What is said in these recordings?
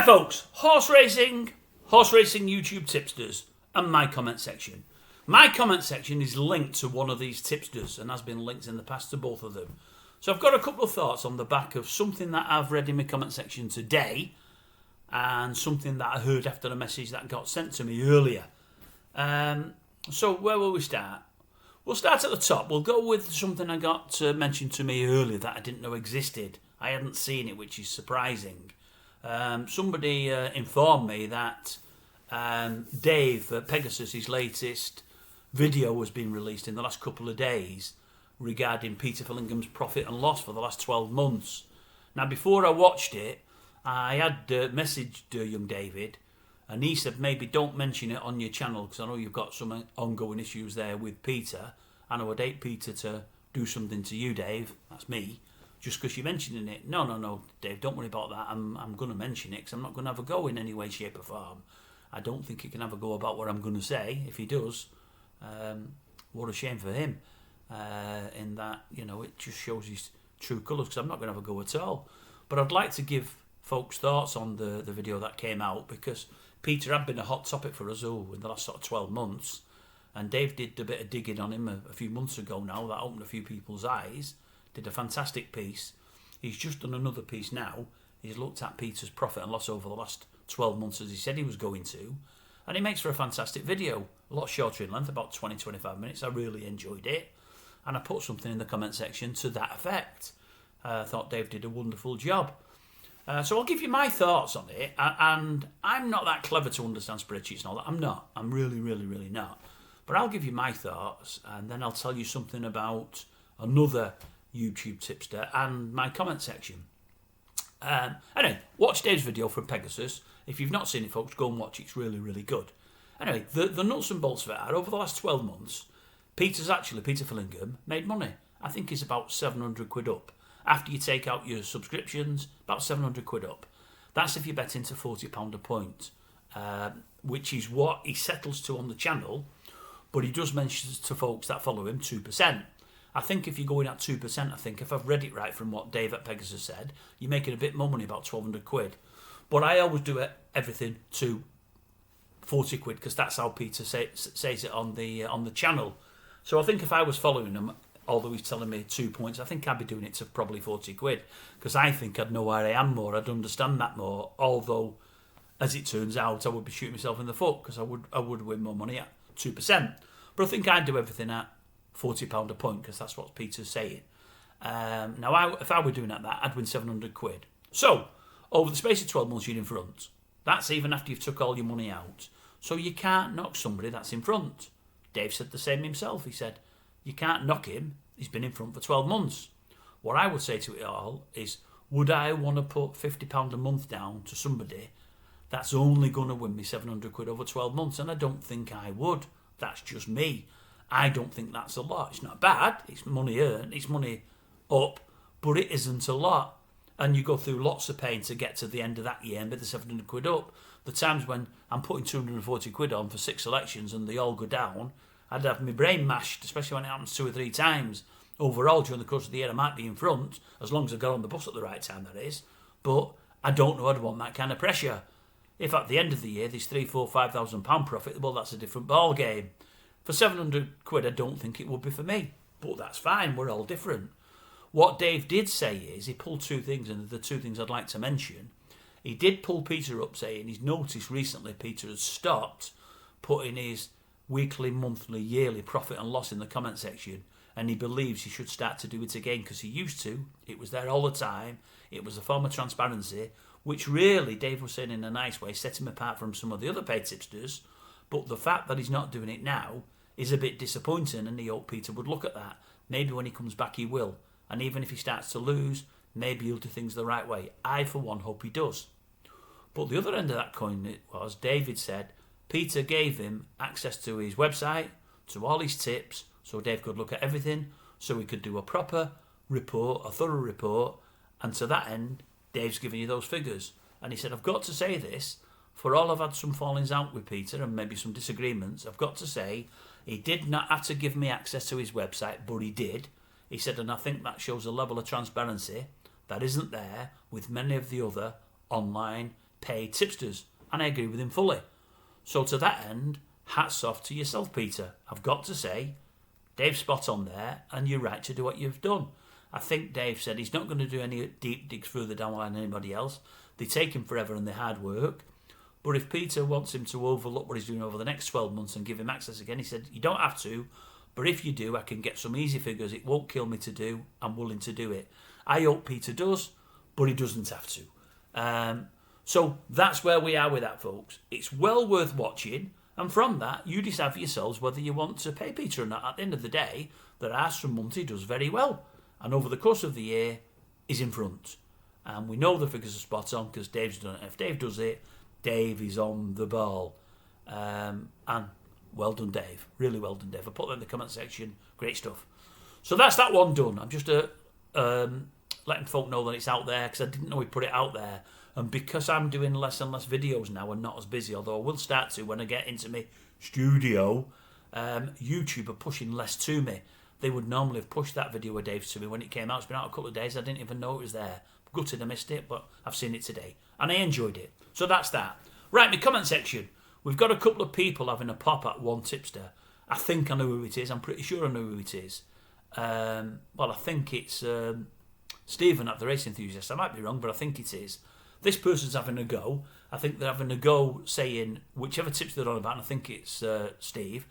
Right, folks, horse racing YouTube tipsters, and my comment section. My comment section is linked to one of these tipsters and has been linked in the past to both of them. So I've got a couple of thoughts on the back of something that I've read in my comment section today and something that I heard after a message that got sent to me earlier. So where will we start? We'll start at the top. We'll go with something I got mentioned to me earlier that I didn't know existed. I hadn't seen it, which is surprising. Somebody informed me that Dave Pegasus, his latest video, has been released in the last couple of days regarding Peter Fillingham's profit and loss for the last 12 months. Now, before I watched it, I had messaged young David, and he said maybe don't mention it on your channel because I know you've got some ongoing issues there with Peter, and I would hate Peter to do something to you, Dave. That's me. Just because you're mentioning it. No, Dave, don't worry about that. I'm going to mention it because I'm not going to have a go in any way, shape or form. I don't think he can have a go about what I'm going to say. If he does, what a shame for him. In that, it just shows his true colours because I'm not going to have a go at all. But I'd like to give folks thoughts on the video that came out because Peter had been a hot topic for us in the last sort of 12 months. And Dave did a bit of digging on him a few months ago now that opened a few people's eyes. Did a fantastic piece. He's just done another piece now. He's looked at Peter's profit and loss over the last 12 months as he said he was going to. And he makes for a fantastic video. A lot shorter in length, about 20-25 minutes. I really enjoyed it. And I put something in the comment section to that effect. I thought Dave did a wonderful job. So I'll give you my thoughts on it. And I'm not that clever to understand spreadsheets and all that. I'm not. I'm really, really, really not. But I'll give you my thoughts. And then I'll tell you something about another YouTube tipster and my comment section. Anyway, watch Dave's video from Pegasus. If you've not seen it, folks, go and watch it. It's really, really good. Anyway, the nuts and bolts of it are over the last 12 months, Peter Fillingham made money. I think he's about 700 quid up. After you take out your subscriptions, about 700 quid up. That's if you bet into £40 a point, which is what he settles to on the channel. But he does mention to folks that follow him 2%. I think if you're going at 2%, I think if I've read it right from what Dave at Pegasus said, you're making a bit more money, about 1,200 quid. But I always do everything to 40 quid because that's how Peter says it on the channel. So I think if I was following him, although he's telling me 2 points, I think I'd be doing it to probably 40 quid because I think I'd know where I am more, I'd understand that more. Although, as it turns out, I would be shooting myself in the foot because I would win more money at 2%. But I think I'd do everything at £40 a point because that's what Peter's saying. Now, if I were doing that, I'd win 700 quid. So, over the space of 12 months, you're in front. That's even after you've took all your money out. So you can't knock somebody that's in front. Dave said the same himself. He said, you can't knock him. He's been in front for 12 months. What I would say to it all is, would I want to put £50 a month down to somebody that's only going to win me 700 quid over 12 months? And I don't think I would. That's just me. I don't think that's a lot. It's not bad. It's money earned. It's money up. But it isn't a lot. And you go through lots of pain to get to the end of that year and be the 700 quid up. The times when I'm putting 240 quid on for 6 elections and they all go down, I'd have my brain mashed, especially when it happens 2 or 3 times. Overall, during the course of the year, I might be in front, as long as I got on the bus at the right time, that is. But I don't know I'd want that kind of pressure. If at the end of the year there's £3,000, £4,000 profit, well, that's a different ball game. For 700 quid, I don't think it would be for me. But that's fine, we're all different. What Dave did say is, he pulled 2 things, and the 2 things I'd like to mention. He did pull Peter up, saying he's noticed recently Peter has stopped putting his weekly, monthly, yearly profit and loss in the comment section, and he believes he should start to do it again because he used to. It was there all the time. It was a form of transparency, which really, Dave was saying in a nice way, set him apart from some of the other paid tipsters. But the fact that he's not doing it now is a bit disappointing, and he hoped Peter would look at that. Maybe when he comes back he will. And even if he starts to lose, maybe he'll do things the right way. I, for one, hope he does. But the other end of that coin was, David said, Peter gave him access to his website, to all his tips, so Dave could look at everything, so he could do a proper report, a thorough report, and to that end, Dave's giving you those figures. And he said, I've got to say this, for all I've had some fallings out with Peter and maybe some disagreements, I've got to say, he did not have to give me access to his website, but he did. He said, and I think that shows a level of transparency that isn't there with many of the other online pay tipsters, and I agree with him fully. So to that end, hats off to yourself, Peter. I've got to say, Dave's spot on there, and you're right to do what you've done. I think Dave said he's not going to do any deep digs further down the line than anybody else. They take him forever and they hard work. But if Peter wants him to overlook what he's doing over the next 12 months and give him access again, he said, you don't have to, but if you do, I can get some easy figures. It won't kill me to do. I'm willing to do it. I hope Peter does, but he doesn't have to. So that's where we are with that, folks. It's well worth watching. And from that, you decide for yourselves whether you want to pay Peter or not. At the end of the day, there are some months he does very well. And over the course of the year, he's in front. And we know the figures are spot on because Dave's done it. If Dave does it, Dave is on the ball. And well done, Dave. Really well done, Dave. I put that in the comment section. Great stuff. So that's that one done. I'm just letting folk know that it's out there because I didn't know we put it out there. And because I'm doing less and less videos now and not as busy, although I will start to when I get into my studio, YouTube are pushing less to me. They would normally have pushed that video of Dave's to me when it came out. It's been out a couple of days. I didn't even know it was there. Gutted I missed it, but I've seen it today. And I enjoyed it. So that's that. Right, my comment section. We've got a couple of people having a pop at one tipster. I think I know who it is. I'm pretty sure I know who it is. Well, I think it's Stephen at the Race Enthusiast. I might be wrong, but I think it is. This person's having a go. I think they're having a go saying, whichever tips they're on about, and I think it's Steve,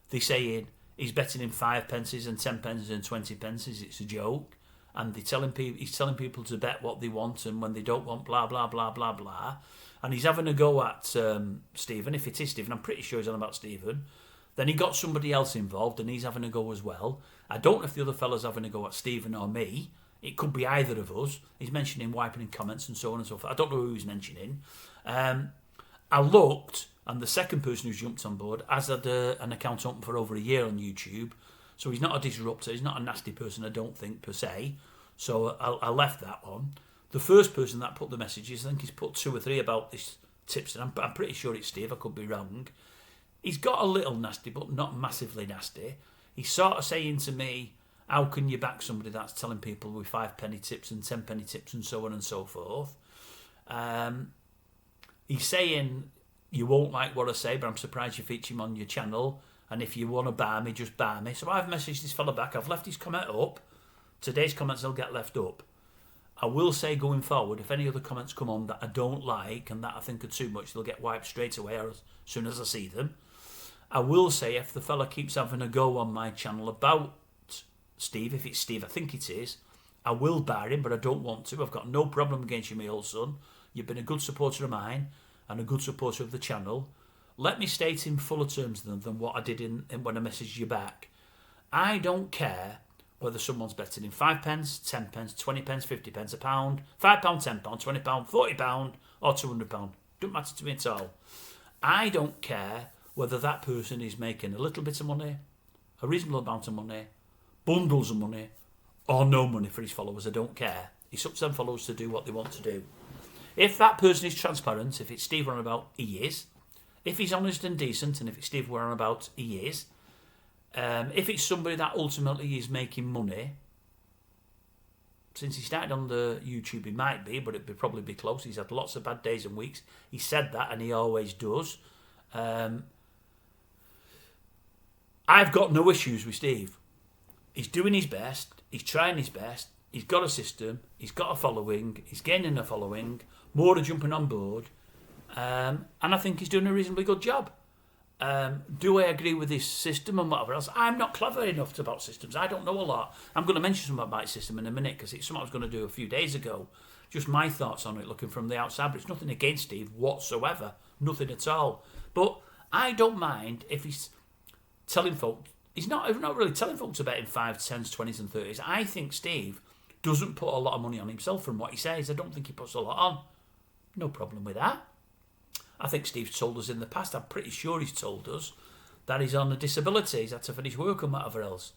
they're saying he's betting in 5 pences and 10 pences and 20 pences. It's a joke. And he's telling people to bet what they want and when they don't want blah, blah, blah, blah, blah. And he's having a go at Stephen. If it is Stephen, I'm pretty sure he's on about Stephen. Then he got somebody else involved and he's having a go as well. I don't know if the other fella's having a go at Stephen or me. It could be either of us. He's mentioning wiping in comments and so on and so forth. I don't know who he's mentioning. I looked, and the second person who's jumped on board has had an account open for over a year on YouTube. So he's not a disruptor. He's not a nasty person, I don't think, per se. So I left that one. The first person that put the messages, I think he's put 2 or 3 about this tipster. I'm pretty sure it's Steve. I could be wrong. He's got a little nasty, but not massively nasty. He's sort of saying to me, how can you back somebody that's telling people with 5-penny tips and 10-penny tips and so on and so forth? He's saying, you won't like what I say, but I'm surprised you feature him on your channel. And if you want to bar me, just bar me. So I've messaged this fella back. I've left his comment up. Today's comments will get left up. I will say going forward, if any other comments come on that I don't like and that I think are too much, they'll get wiped straight away or as soon as I see them. I will say if the fella keeps having a go on my channel about Steve, if it's Steve, I think it is, I will bar him, but I don't want to. I've got no problem against you, my old son. You've been a good supporter of mine and a good supporter of the channel. Let me state in fuller terms than what I did in when I messaged you back. I don't care whether someone's betting in 5 pence, 10 pence, 20 pence, 50 pence, a pound, £5, £10, £20, £40 or £200. Don't matter to me at all. I don't care whether that person is making a little bit of money, a reasonable amount of money, bundles of money, or no money for his followers. I don't care. It's up to them followers to do what they want to do. If that person is transparent, if it's Steve we're on about, he is. If he's honest and decent, and if it's Steve we're on about, he is. If it's somebody that ultimately is making money, since he started on the YouTube, he might be, but it'd probably be close. He's had lots of bad days and weeks. He said that, and he always does. I've got no issues with Steve. He's doing his best. He's trying his best. He's got a system. He's got a following. He's gaining a following. More are jumping on board. And I think he's doing a reasonably good job. Do I agree with this system and whatever else? I'm not clever enough about systems. I don't know a lot. I'm going to mention something about system in a minute because it's something I was going to do a few days ago. Just my thoughts on it looking from the outside. But it's nothing against Steve whatsoever. Nothing at all. But I don't mind if he's telling folk... He's not really telling folk to bet in 5, 10s, 20s and 30s. I think Steve doesn't put a lot of money on himself from what he says. I don't think he puts a lot on. No problem with that. I think Steve's told us in the past, I'm pretty sure he's told us, that he's on a disability. He's had to finish work and whatever else.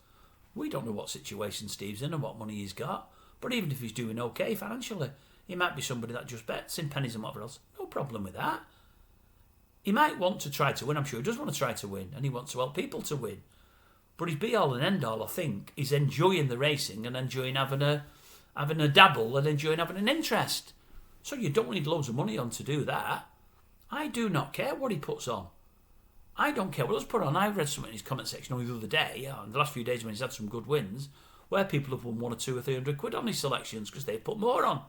We don't know what situation Steve's in and what money he's got. But even if he's doing okay financially, he might be somebody that just bets in pennies and whatever else. No problem with that. He might want to try to win. I'm sure he does want to try to win. And he wants to help people to win. But his be-all and end-all, I think, is enjoying the racing and enjoying having a dabble and enjoying having an interest. So you don't need loads of money on to do that. I do not care what he puts on. I don't care what he's put on. I read something in his comment section only the other day, in the last few days when he's had some good wins, where people have won 1 or 2 or 300 quid on his selections because they've put more on.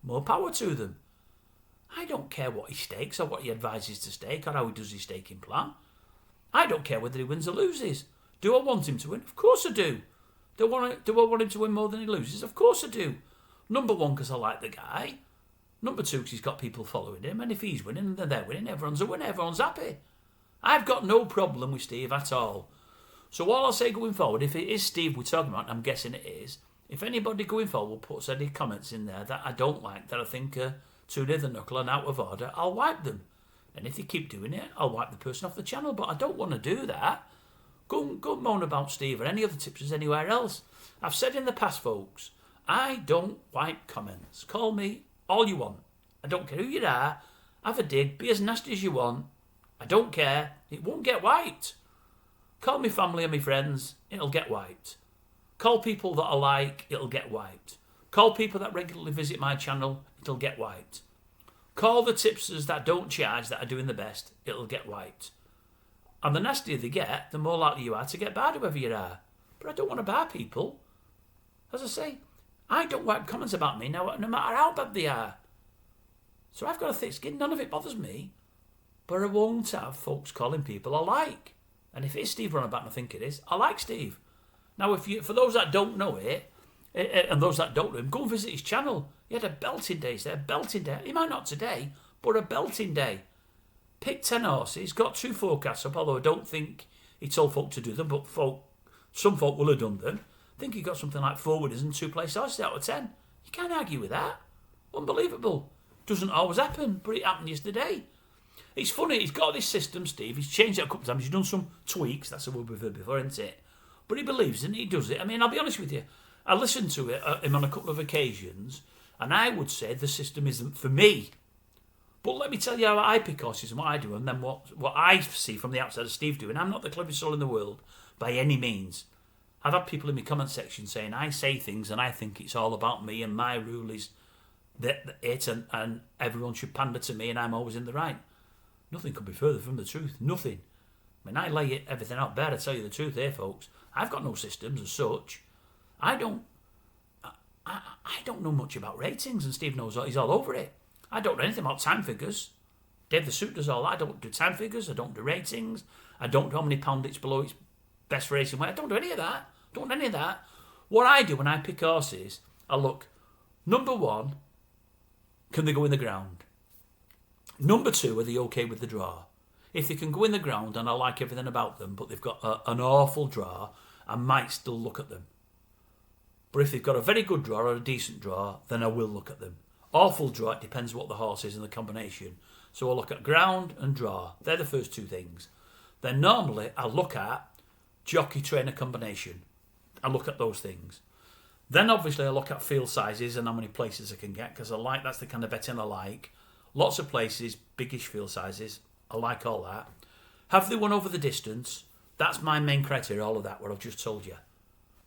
More power to them. I don't care what he stakes or what he advises to stake or how he does his staking plan. I don't care whether he wins or loses. Do I want him to win? Of course I do. Do I want him to win more than he loses? Of course I do. Number 1, because I like the guy. Number 2, because he's got people following him. And if he's winning, then they're winning. Everyone's a winner. Everyone's happy. I've got no problem with Steve at all. So all I'll say going forward, if it is Steve we're talking about, and I'm guessing it is, if anybody going forward will put any comments in there that I don't like, that I think are too near the knuckle and out of order, I'll wipe them. And if they keep doing it, I'll wipe the person off the channel. But I don't want to do that. Go moan about Steve or any other tipsters anywhere else. I've said in the past, folks, I don't wipe comments. Call me all you want. I don't care who you are. Have a dig. Be as nasty as you want. I don't care. It won't get wiped. Call me family and me friends. It'll get wiped. Call people that I like. It'll get wiped. Call people that regularly visit my channel. It'll get wiped. Call the tipsters that don't charge, that are doing the best. It'll get wiped. And the nastier they get, the more likely you are to get barred, whoever you are. But I don't want to bar people. As I say, I don't wipe comments about me no matter how bad they are. So I've got a thick skin. None of it bothers me. But I won't have folks calling people I like. And if it's Steve Runabout, and I think it is, I like Steve. Now, for those that don't know it, and those that don't know him, go and visit his channel. He had a belting day. He belting day. He might not today, but a belting day. Picked 10 horses, got 2 forecasts up, although I don't think he told folk to do them, but some folk will have done them. I think he got something like 4 winners and 2 place horses out of 10. You can't argue with that. Unbelievable. Doesn't always happen, but it happened yesterday. It's funny, he's got this system, Steve. He's changed it a couple of times. He's done some tweaks. That's a word we've heard before, isn't it? But he believes in it. He does it. I mean, I'll be honest with you. I listened to him on a couple of occasions, and I would say the system isn't for me. But let me tell you how I pick horses and what I do, and then what I see from the outside of Steve doing. I'm not the cleverest soul in the world, by any means. I've had people in my comment section saying I say things and I think it's all about me and my rule is and everyone should pander to me and I'm always in the right. Nothing could be further from the truth. Nothing. I mean, I lay everything out bare to tell you the truth here, folks. I've got no systems as such. I don't know much about ratings, and Steve knows he's all over it. I don't know anything about time figures. Dave the Suit does all that. I don't do time figures. I don't do ratings. I don't know how many pound it's below its best racing weight. I don't do any of that. What I do when I pick horses, I look, number 1, can they go in the ground? Number 2, are they okay with the draw? If they can go in the ground and I like everything about them, but they've got an awful draw, I might still look at them. But if they've got a very good draw or a decent draw, then I will look at them. Awful draw, it depends what the horse is and the combination. So I'll look at ground and draw. They're the first 2 things. Then normally I'll look at jockey trainer combination. I look at those things. Then obviously I look at field sizes and how many places I can get, because that's the kind of betting I like. Lots of places, biggish field sizes. I like all that. Have they won over the distance? That's my main criteria, all of that, what I've just told you.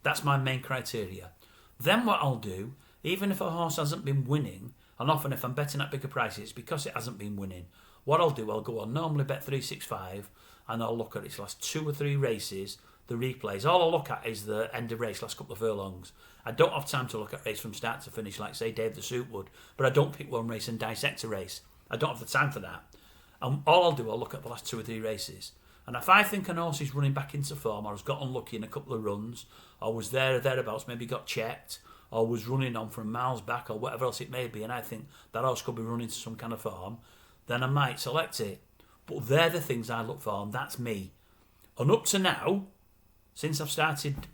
That's my main criteria. Then what I'll do, even if a horse hasn't been winning, and often if I'm betting at bigger prices, because it hasn't been winning, what I'll do, I'll go on normally Bet365, and I'll look at its last 2 or 3 races, the replays. All I'll look at is the end of race, last couple of furlongs. I don't have time to look at race from start to finish like, say, Dave the Suit would, but I don't pick one race and dissect a race. I don't have the time for that. And all I'll do, I'll look at the last 2 or 3 races. And if I think an horse is running back into form, or has got unlucky in a couple of runs, or was there or thereabouts, maybe got checked, or was running on from miles back, or whatever else it may be, and I think that horse could be running to some kind of form, then I might select it. But they're the things I look for, and that's me. And up to now, since I've started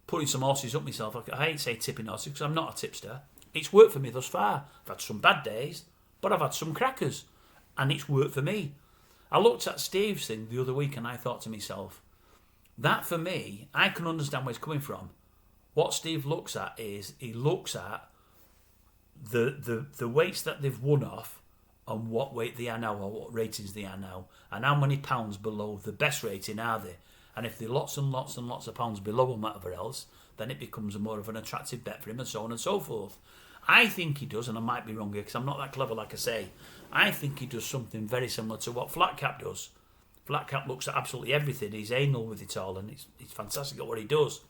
putting some horses up myself, I hate to say tipping horses because I'm not a tipster, it's worked for me thus far. I've had some bad days, but I've had some crackers, and it's worked for me. I looked at Steve's thing the other week and I thought to myself, that for me, I can understand where it's coming from. What Steve looks at is, he looks at the weights that they've won off and what weight they are now or what ratings they are now and how many pounds below the best rating are they. And if they're lots and lots and lots of pounds below and whatever else, then it becomes more of an attractive bet for him and so on and so forth. I think he does, and I might be wrong here because I'm not that clever, like I say. I think he does something very similar to what Flatcap does. Flatcap looks at absolutely everything. He's anal with it all, and he's fantastic at what he does.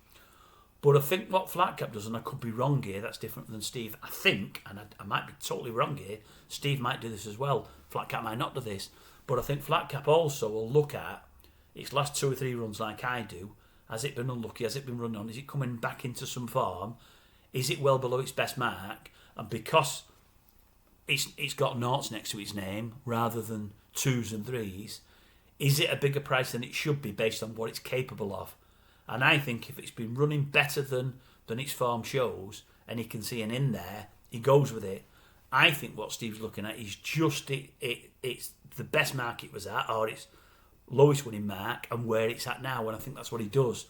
But I think what Flatcap does, and I could be wrong here, that's different than Steve. I think, and I might be totally wrong here, Steve might do this as well. Flatcap might not do this. But I think Flatcap also will look at its last 2 or 3 runs like I do. Has it been unlucky? Has it been run on? Is it coming back into some form? Is it well below its best mark? And because it's got noughts next to its name rather than 2s and 3s, is it a bigger price than it should be based on what it's capable of? And I think if it's been running better than its form shows, and he can see an in there, he goes with it. I think what Steve's looking at is just it's the best mark it was at, or its lowest winning mark, and where it's at now, and I think that's what he does.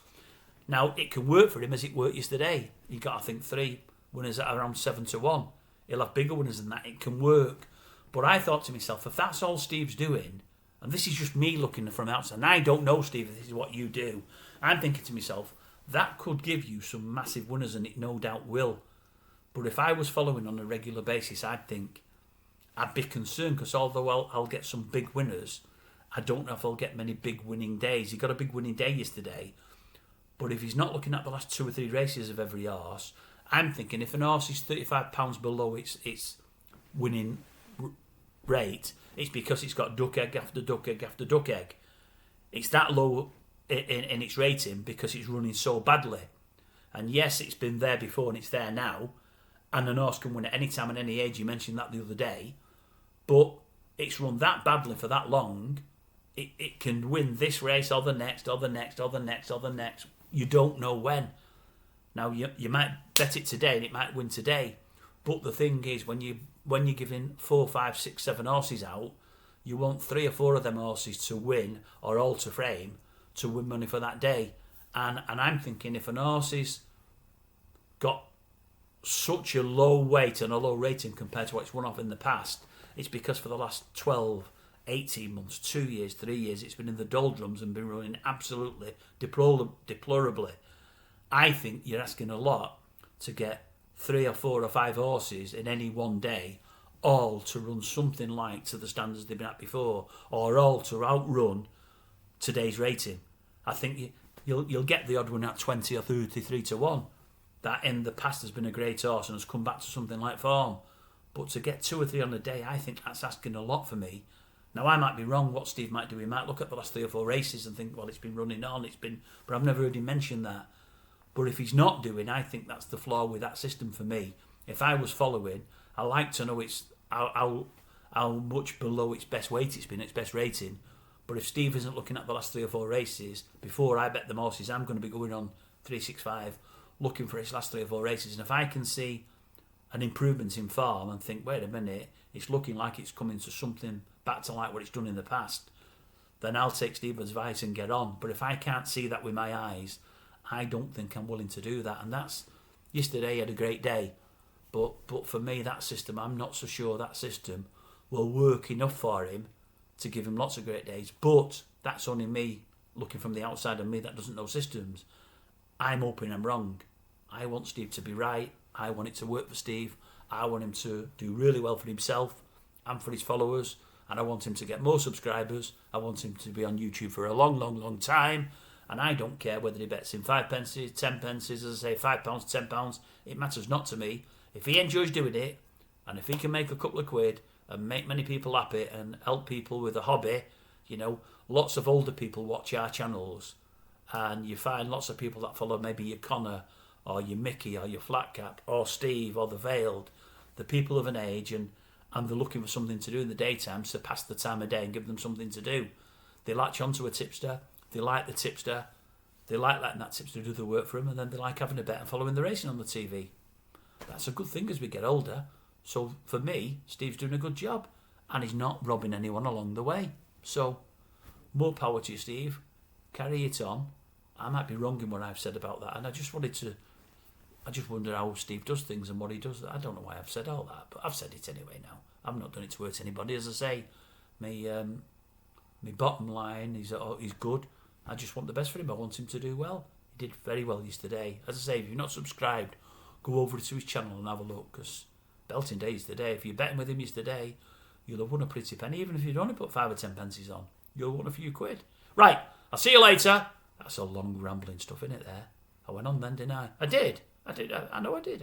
Now, it can work for him as it worked yesterday. He got, I think, 3 winners at around 7-1. He'll have bigger winners than that. It can work. But I thought to myself, if that's all Steve's doing, and this is just me looking from outside, and I don't know, Steve, if this is what you do, I'm thinking to myself, that could give you some massive winners, and it no doubt will. But if I was following on a regular basis, I'd be concerned, because although I'll get some big winners, I don't know if I'll get many big winning days. He got a big winning day yesterday, but if he's not looking at the last 2 or 3 races of every horse, I'm thinking if an horse is £35 below its winning rate, it's because it's got duck egg after duck egg after duck egg. It's that low in its rating because it's running so badly. And yes, it's been there before and it's there now, and an horse can win at any time and any age. You mentioned that the other day, but it's run that badly for that long. It can win this race or the next or the next or the next or the next. You don't know when. Now you might bet it today and it might win today, but the thing is when you're giving 4, 5, 6, 7 horses out, you want 3 or 4 of them horses to win or alter frame to win money for that day. And I'm thinking if an horse has got such a low weight and a low rating compared to what it's won off in the past, it's because for the last 12, 18 months, 2 years, 3 years, it's been in the doldrums and been running absolutely deplorably. I think you're asking a lot to get 3 or 4 or 5 horses in any one day, all to run something like to the standards they've been at before, or all to outrun today's rating. I think you'll get the odd one at 20 or 33-1. That in the past has been a great horse and has come back to something like form. But to get 2 or 3 on a day, I think that's asking a lot for me. Now, I might be wrong what Steve might do. He might look at the last 3 or 4 races and think, well, it's been running on, but I've never heard him mention that. But if he's not doing, I think that's the flaw with that system for me. If I was following, I like to know it's how much below its best weight it's been, its best rating. But if Steve isn't looking at the last 3 or 4 races, before I bet the horses, I'm going to be going on 365, looking for his last 3 or 4 races. And if I can see an improvement in form and think, wait a minute, it's looking like it's coming to something back to like what it's done in the past, then I'll take Steve's advice and get on. But if I can't see that with my eyes, I don't think I'm willing to do that. And that's, yesterday he had a great day. But for me, that system, I'm not so sure that system will work enough for him to give him lots of great days. But that's only me looking from the outside of me that doesn't know systems. I'm hoping I'm wrong. I want Steve to be right. I want it to work for Steve. I want him to do really well for himself and for his followers. And I want him to get more subscribers. I want him to be on YouTube for a long, long, long time. And I don't care whether he bets in 5 pence, 10 pence, as I say, £5, £10. It matters not to me. If he enjoys doing it, and if he can make a couple of quid and make many people happy and help people with a hobby, lots of older people watch our channels, and you find lots of people that follow maybe your Connor or your Mickey or your Flatcap or Steve or the Veiled, the people of an age, and they're looking for something to do in the daytime to pass the time of day and give them something to do. They latch onto a tipster, they like the tipster, they like letting that tipster do the work for them, and then they like having a bet and following the racing on the TV. That's a good thing as we get older. So for me, Steve's doing a good job, and he's not robbing anyone along the way. So more power to you, Steve. Carry it on. I might be wrong in what I've said about that, and I just wonder how Steve does things and what he does. I don't know why I've said all that, but I've said it anyway now. I've not done it to hurt anybody. As I say, my bottom line is he's good. I just want the best for him. I want him to do well. He did very well yesterday. As I say, if you're not subscribed, go over to his channel and have a look, because belting day yesterday. If you're betting with him yesterday, you'll have won a pretty penny. Even if you'd only put 5 or 10 pences on, you'll have won a few quid. Right, I'll see you later. That's a long rambling stuff, innit there? I went on then, didn't I? I did. I know I did.